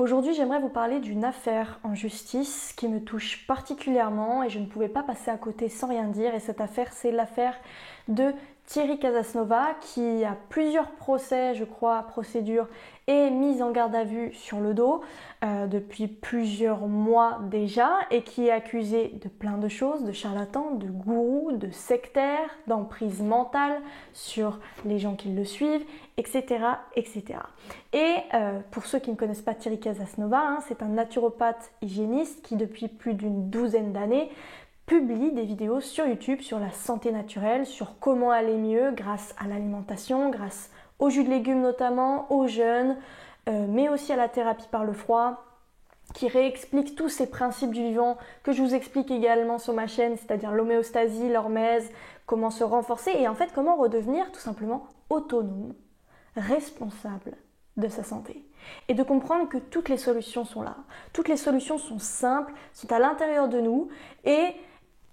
Aujourd'hui, j'aimerais vous parler d'une affaire en justice qui me touche particulièrement et je ne pouvais pas passer à côté sans rien dire. Et cette affaire, c'est l'affaire de Thierry Casasnova qui a plusieurs procès, je crois, procédures et mise en garde à vue sur le dos depuis plusieurs mois déjà et qui est accusé de plein de choses, de charlatan, de gourou, de sectaire, d'emprise mentale sur les gens qui le suivent, etc. etc. Et pour ceux qui ne connaissent pas Thierry Casasnova, c'est un naturopathe hygiéniste qui depuis plus d'une douzaine d'années publie des vidéos sur YouTube sur la santé naturelle, sur comment aller mieux grâce à l'alimentation, grâce aux jus de légumes notamment, aux jeûnes, mais aussi à la thérapie par le froid, qui réexplique tous ces principes du vivant que je vous explique également sur ma chaîne, c'est-à-dire l'homéostasie, l'hormèse, comment se renforcer et en fait comment redevenir tout simplement autonome, responsable de sa santé. Et de comprendre que toutes les solutions sont là. Toutes les solutions sont simples, sont à l'intérieur de nous et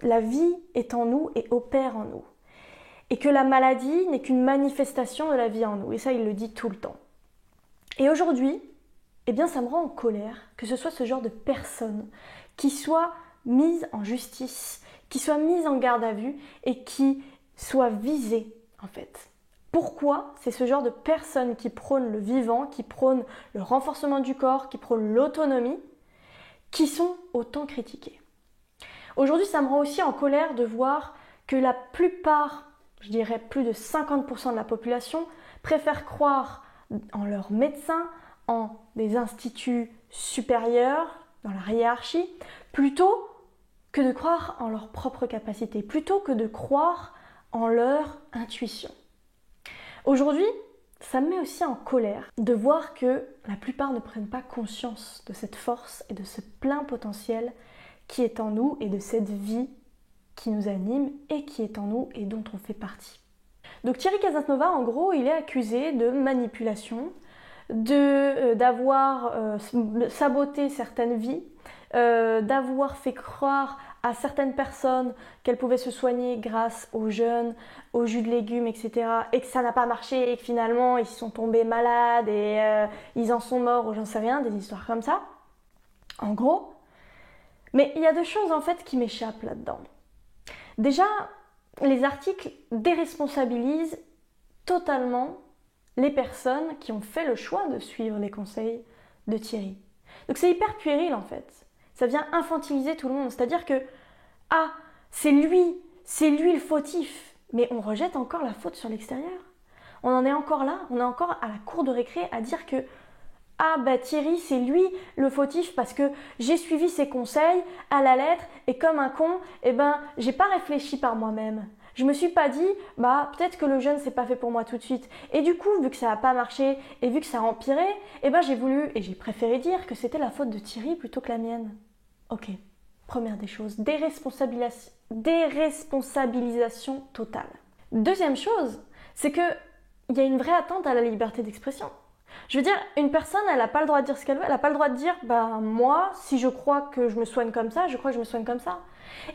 la vie est en nous et opère en nous. Et que la maladie n'est qu'une manifestation de la vie en nous. Et ça, il le dit tout le temps. Et aujourd'hui, eh bien, ça me rend en colère que ce soit ce genre de personnes qui soient mises en justice, qui soient mises en garde à vue et qui soient visées, en fait. Pourquoi c'est ce genre de personnes qui prônent le vivant, qui prônent le renforcement du corps, qui prônent l'autonomie, qui sont autant critiquées? Aujourd'hui, ça me rend aussi en colère de voir que la plupart, je dirais plus de 50% de la population, préfèrent croire en leurs médecins, en des instituts supérieurs, dans la hiérarchie, plutôt que de croire en leurs propres capacités, plutôt que de croire en leur intuition. Aujourd'hui, ça me met aussi en colère de voir que la plupart ne prennent pas conscience de cette force et de ce plein potentiel qui est en nous et de cette vie qui nous anime et qui est en nous et dont on fait partie. Donc Thierry Casasnova, en gros, il est accusé de manipulation, d'avoir saboté certaines vies, d'avoir fait croire à certaines personnes qu'elles pouvaient se soigner grâce aux jeûnes, aux jus de légumes, etc. et que ça n'a pas marché et que finalement ils sont tombés malades et ils en sont morts ou j'en sais rien, des histoires comme ça. En gros. Mais il y a deux choses en fait qui m'échappent là-dedans. Déjà, les articles déresponsabilisent totalement les personnes qui ont fait le choix de suivre les conseils de Thierry. Donc c'est hyper puéril en fait. Ça vient infantiliser tout le monde. C'est-à-dire que, ah, c'est lui le fautif. Mais on rejette encore la faute sur l'extérieur. On en est encore là, on est encore à la cour de récré à dire que ah bah Thierry c'est lui le fautif parce que j'ai suivi ses conseils à la lettre et comme un con, j'ai pas réfléchi par moi-même. Je me suis pas dit bah peut-être que le jeûne c'est pas fait pour moi tout de suite. Et du coup vu que ça a pas marché et vu que ça a empiré, j'ai voulu et j'ai préféré dire que c'était la faute de Thierry plutôt que la mienne. Ok, première des choses, déresponsabilisation totale. Deuxième chose, c'est que il y a une vraie attente à la liberté d'expression. Je veux dire, une personne, elle n'a pas le droit de dire ce qu'elle veut, elle n'a pas le droit de dire, moi, si je crois que je me soigne comme ça, je crois que je me soigne comme ça.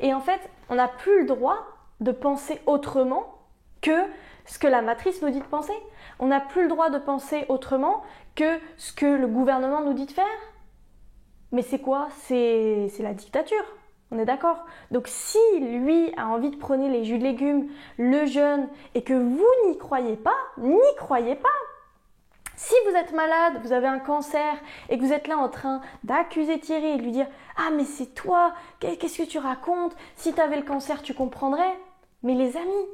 Et en fait, on n'a plus le droit de penser autrement que ce que la matrice nous dit de penser. On n'a plus le droit de penser autrement que ce que le gouvernement nous dit de faire. Mais c'est quoi? C'est la dictature. On est d'accord? Donc si lui a envie de prôner les jus de légumes, le jeûne, et que vous n'y croyez pas, n'y croyez pas. Si vous êtes malade, vous avez un cancer et que vous êtes là en train d'accuser Thierry et de lui dire « Ah mais c'est toi, qu'est-ce que tu racontes? Si tu avais le cancer, tu comprendrais. » Mais les amis,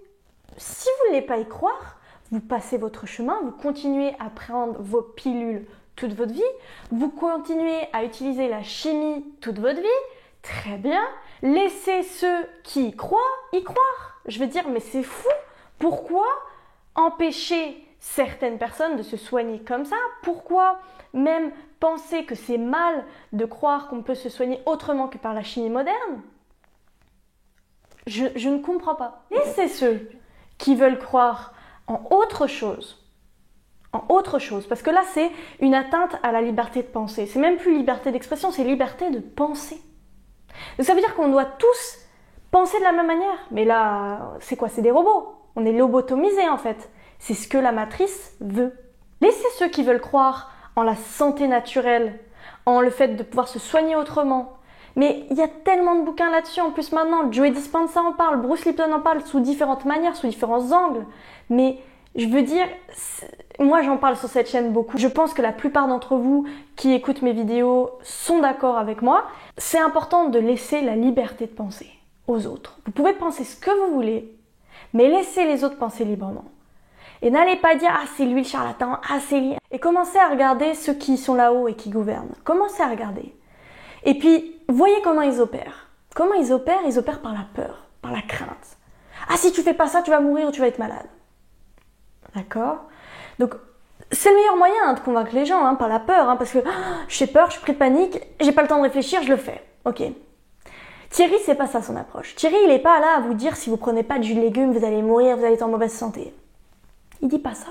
si vous ne voulez pas y croire, vous passez votre chemin, vous continuez à prendre vos pilules toute votre vie, vous continuez à utiliser la chimie toute votre vie, très bien, laissez ceux qui y croient y croire. Je veux dire, mais c'est fou, pourquoi empêcher certaines personnes de se soigner comme ça? Pourquoi même penser que c'est mal de croire qu'on peut se soigner autrement que par la chimie moderne? Je ne comprends pas. Laissez ceux qui veulent croire en autre chose. En autre chose. Parce que là, c'est une atteinte à la liberté de penser. C'est même plus liberté d'expression, c'est liberté de penser. Donc ça veut dire qu'on doit tous penser de la même manière. Mais là, c'est quoi? C'est des robots. On est lobotomisés en fait. C'est ce que la matrice veut. Laissez ceux qui veulent croire en la santé naturelle, en le fait de pouvoir se soigner autrement. Mais il y a tellement de bouquins là-dessus, en plus maintenant, Joe Dispenza en parle, Bruce Lipton en parle sous différentes manières, sous différents angles. Mais je veux dire, moi j'en parle sur cette chaîne beaucoup. Je pense que la plupart d'entre vous qui écoutent mes vidéos sont d'accord avec moi. C'est important de laisser la liberté de penser aux autres. Vous pouvez penser ce que vous voulez, mais laissez les autres penser librement. Et n'allez pas dire « Ah, c'est lui le charlatan, ah, c'est lui ». Et commencez à regarder ceux qui sont là-haut et qui gouvernent. Commencez à regarder. Et puis, voyez comment ils opèrent. Comment ils opèrent? Ils opèrent par la peur, par la crainte. Ah, si tu fais pas ça, tu vas mourir ou tu vas être malade. D'accord? Donc, c'est le meilleur moyen de convaincre les gens, par la peur. Parce que j'ai peur, je suis pris de panique, j'ai pas le temps de réfléchir, je le fais. Ok. Thierry, c'est pas ça son approche. Thierry, il est pas là à vous dire si vous prenez pas de jus de légumes, vous allez mourir, vous allez être en mauvaise santé. Il dit pas ça.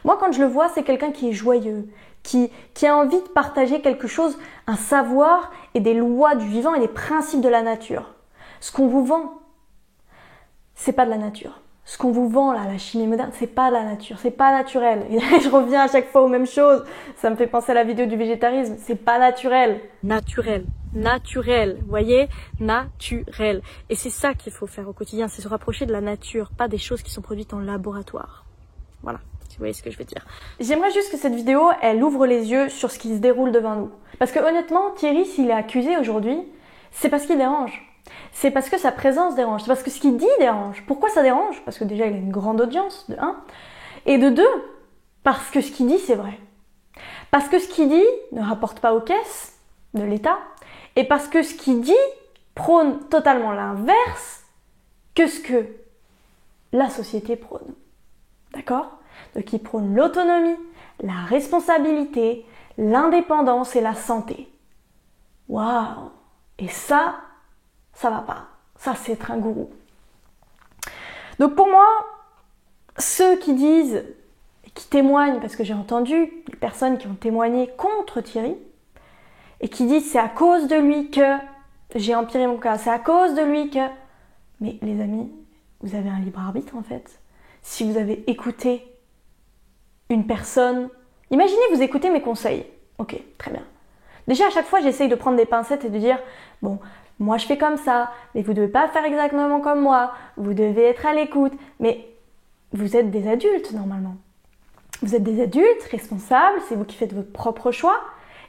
Moi, quand je le vois, c'est quelqu'un qui est joyeux, qui a envie de partager quelque chose, un savoir et des lois du vivant et des principes de la nature. Ce qu'on vous vend, c'est pas de la nature. Ce qu'on vous vend là, la chimie moderne, c'est pas la nature, c'est pas naturel. Et je reviens à chaque fois aux mêmes choses. Ça me fait penser à la vidéo du végétarisme. C'est pas naturel. Naturel. Naturel. Vous voyez? Naturel. Et c'est ça qu'il faut faire au quotidien, c'est se rapprocher de la nature, pas des choses qui sont produites en laboratoire. Voilà. Si vous voyez ce que je veux dire. J'aimerais juste que cette vidéo, elle ouvre les yeux sur ce qui se déroule devant nous. Parce que honnêtement, Thierry, s'il est accusé aujourd'hui, c'est parce qu'il dérange. C'est parce que sa présence dérange. C'est parce que ce qu'il dit dérange. Pourquoi ça dérange? Parce que déjà, il a une grande audience, de 1. Et de 2, parce que ce qu'il dit, c'est vrai. Parce que ce qu'il dit ne rapporte pas aux caisses de l'État. Et parce que ce qu'il dit prône totalement l'inverse que ce que la société prône. D'accord? Donc il prône l'autonomie, la responsabilité, l'indépendance et la santé. Waouh! Et ça va pas. Ça, c'est être un gourou. Donc pour moi, ceux qui disent, qui témoignent, parce que j'ai entendu des personnes qui ont témoigné contre Thierry, et qui disent c'est à cause de lui que j'ai empiré mon cas, c'est à cause de lui que... Mais les amis, vous avez un libre arbitre en fait. Si vous avez écouté une personne... Imaginez vous écoutez mes conseils. Ok, très bien. Déjà à chaque fois j'essaye de prendre des pincettes et de dire bon, moi je fais comme ça, mais vous ne devez pas faire exactement comme moi, vous devez être à l'écoute. Mais vous êtes des adultes normalement. Vous êtes des adultes responsables, c'est vous qui faites votre propre choix.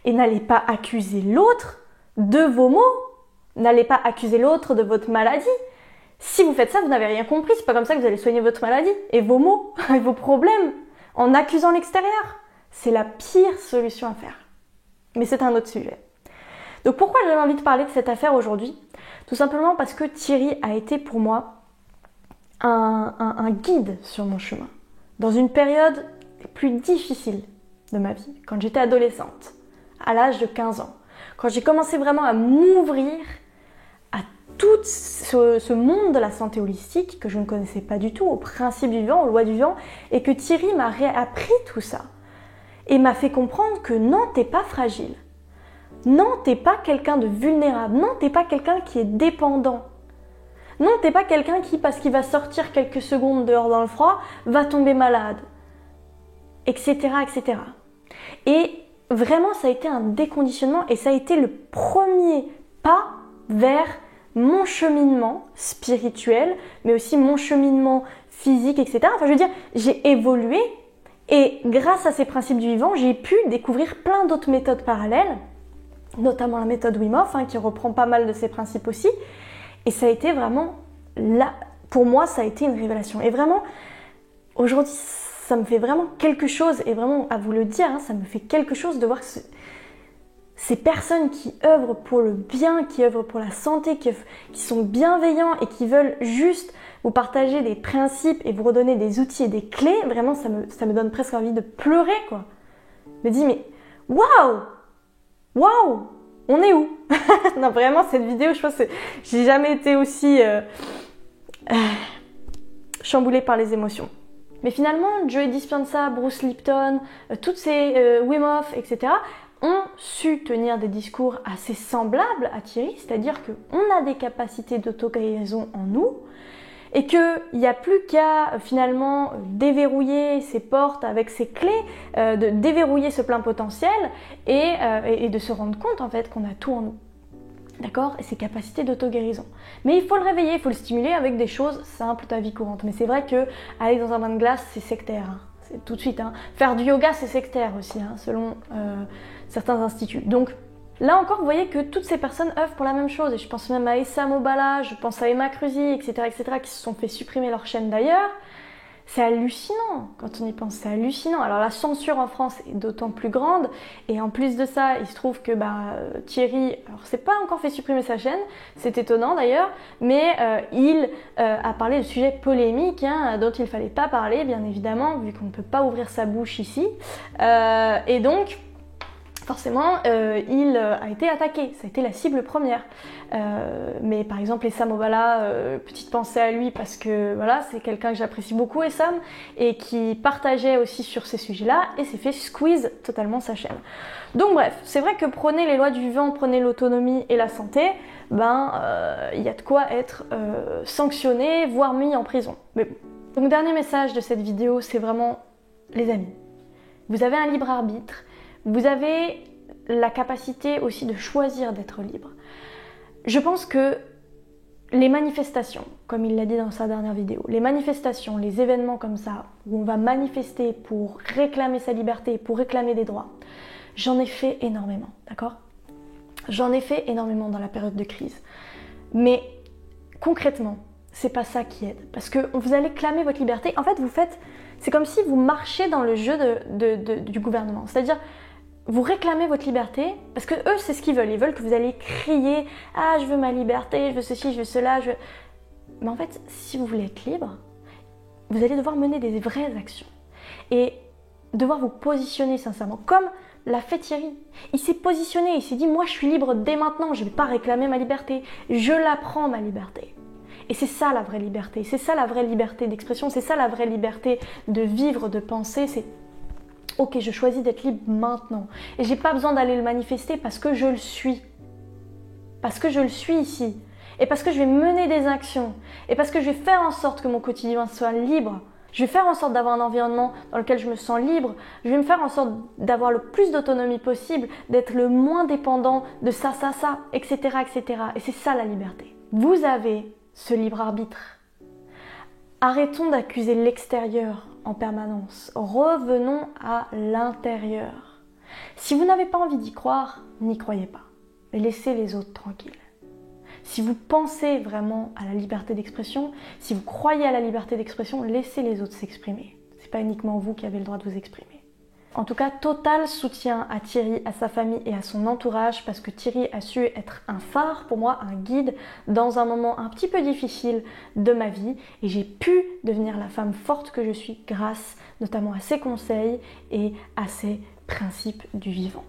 Et n'allez pas accuser l'autre de vos maux. N'allez pas accuser l'autre de votre maladie. Si vous faites ça, vous n'avez rien compris. C'est pas comme ça que vous allez soigner votre maladie et vos maux et vos problèmes en accusant l'extérieur. C'est la pire solution à faire. Mais c'est un autre sujet. Donc pourquoi j'avais envie de parler de cette affaire aujourd'hui? Tout simplement parce que Thierry a été pour moi un guide sur mon chemin. Dans une période plus difficile de ma vie, quand j'étais adolescente, à l'âge de 15 ans. Quand j'ai commencé vraiment à m'ouvrir à tout ce monde de la santé holistique que je ne connaissais pas du tout, aux principes du vivant, aux lois du vivant, et que Thierry m'a réappris tout ça. Et m'a fait comprendre que non, t'es pas fragile. Non, t'es pas quelqu'un de vulnérable. Non, t'es pas quelqu'un qui est dépendant. Non, t'es pas quelqu'un qui, parce qu'il va sortir quelques secondes dehors dans le froid, va tomber malade. Etc., etc. Et vraiment, ça a été un déconditionnement et ça a été le premier pas vers mon cheminement spirituel, mais aussi mon cheminement physique, etc. Enfin, je veux dire, j'ai évolué et grâce à ces principes du vivant, j'ai pu découvrir plein d'autres méthodes parallèles, notamment la méthode Wim Hof, qui reprend pas mal de ces principes aussi. Et ça a été vraiment, là, pour moi, ça a été une révélation. Et vraiment, aujourd'hui, ça me fait vraiment quelque chose, et vraiment, à vous le dire, ça me fait quelque chose de voir que ces personnes qui œuvrent pour le bien, qui œuvrent pour la santé, qui sont bienveillants et qui veulent juste vous partager des principes et vous redonner des outils et des clés, vraiment, ça me donne presque envie de pleurer, quoi. Je me dis, mais waouh! Waouh! On est où? Non, vraiment, cette vidéo, je pense que j'ai jamais été aussi chamboulée par les émotions. Mais finalement, Joe Dispenza, Bruce Lipton, toutes ces Wim Hof, etc., ont su tenir des discours assez semblables à Thierry, c'est-à-dire qu'on a des capacités d'auto-guérison en nous, et qu'il n'y a plus qu'à finalement déverrouiller ces portes avec ces clés, de déverrouiller ce plein potentiel et de se rendre compte en fait qu'on a tout en nous. D'accord? Et ses capacités d'auto-guérison. Mais il faut le réveiller, il faut le stimuler avec des choses simples de ta vie courante. Mais c'est vrai que aller dans un bain de glace, c'est sectaire. Hein. C'est tout de suite. Hein. Faire du yoga, c'est sectaire aussi, hein, selon certains instituts. Donc là encore, vous voyez que toutes ces personnes œuvrent pour la même chose. Et je pense même à Essa Mobala, je pense à Emma Cruzy, etc., qui se sont fait supprimer leur chaîne d'ailleurs. C'est hallucinant quand on y pense, c'est hallucinant. Alors la censure en France est d'autant plus grande et en plus de ça, il se trouve que Thierry, alors c'est pas encore fait supprimer sa chaîne, c'est étonnant d'ailleurs, mais il a parlé de sujets polémiques hein, dont il fallait pas parler bien évidemment vu qu'on ne peut pas ouvrir sa bouche ici et donc forcément, il a été attaqué, ça a été la cible première. Mais par exemple, Essa Mobala, petite pensée à lui parce que voilà, c'est quelqu'un que j'apprécie beaucoup, Essam, et qui partageait aussi sur ces sujets-là et s'est fait squeeze totalement sa chaîne. Donc bref, c'est vrai que prenez les lois du vivant, prenez l'autonomie et la santé, il y a de quoi être sanctionné, voire mis en prison. Mais bon. Donc dernier message de cette vidéo, c'est vraiment, les amis, vous avez un libre arbitre. Vous avez la capacité aussi de choisir d'être libre. Je pense que les manifestations, comme il l'a dit dans sa dernière vidéo, les manifestations, les événements comme ça, où on va manifester pour réclamer sa liberté, pour réclamer des droits, j'en ai fait énormément, d'accord? J'en ai fait énormément dans la période de crise. Mais concrètement, c'est pas ça qui aide. Parce que vous allez clamer votre liberté. En fait, c'est comme si vous marchez dans le jeu du gouvernement. C'est-à-dire, vous réclamez votre liberté, parce que eux, c'est ce qu'ils veulent. Ils veulent que vous alliez crier « Ah, je veux ma liberté, je veux ceci, je veux cela, je veux... » Mais en fait, si vous voulez être libre, vous allez devoir mener des vraies actions. Et devoir vous positionner sincèrement, comme l'a fait Thierry. Il s'est positionné, il s'est dit « Moi, je suis libre dès maintenant, je ne vais pas réclamer ma liberté. Je la prends, ma liberté. » Et c'est ça la vraie liberté. C'est ça la vraie liberté d'expression. C'est ça la vraie liberté de vivre, de penser. C'est ok, je choisis d'être libre maintenant. Et j'ai pas besoin d'aller le manifester parce que je le suis. Parce que je le suis ici. Et parce que je vais mener des actions. Et parce que je vais faire en sorte que mon quotidien soit libre. Je vais faire en sorte d'avoir un environnement dans lequel je me sens libre. Je vais me faire en sorte d'avoir le plus d'autonomie possible, d'être le moins dépendant de ça, etc., etc. Et c'est ça la liberté. Vous avez ce libre arbitre. Arrêtons d'accuser l'extérieur en permanence. Revenons à l'intérieur. Si vous n'avez pas envie d'y croire, n'y croyez pas. Mais laissez les autres tranquilles. Si vous pensez vraiment à la liberté d'expression, si vous croyez à la liberté d'expression, laissez les autres s'exprimer. C'est pas uniquement vous qui avez le droit de vous exprimer. En tout cas, total soutien à Thierry, à sa famille et à son entourage parce que Thierry a su être un phare pour moi, un guide dans un moment un petit peu difficile de ma vie et j'ai pu devenir la femme forte que je suis grâce notamment à ses conseils et à ses principes du vivant.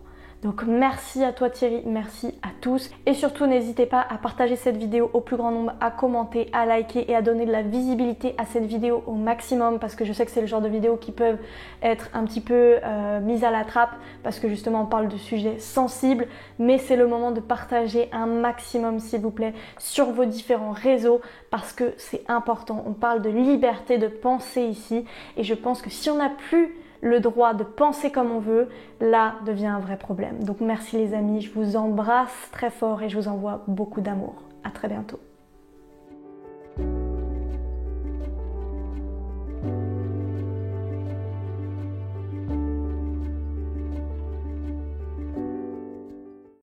Donc merci à toi Thierry, merci à tous et surtout n'hésitez pas à partager cette vidéo au plus grand nombre, à commenter, à liker et à donner de la visibilité à cette vidéo au maximum parce que je sais que c'est le genre de vidéos qui peuvent être un petit peu mises à la trappe parce que justement on parle de sujets sensibles mais c'est le moment de partager un maximum s'il vous plaît sur vos différents réseaux parce que c'est important. On parle de liberté de penser ici et je pense que si on n'a plus le droit de penser comme on veut, là devient un vrai problème. Donc merci les amis, je vous embrasse très fort et je vous envoie beaucoup d'amour. À très bientôt.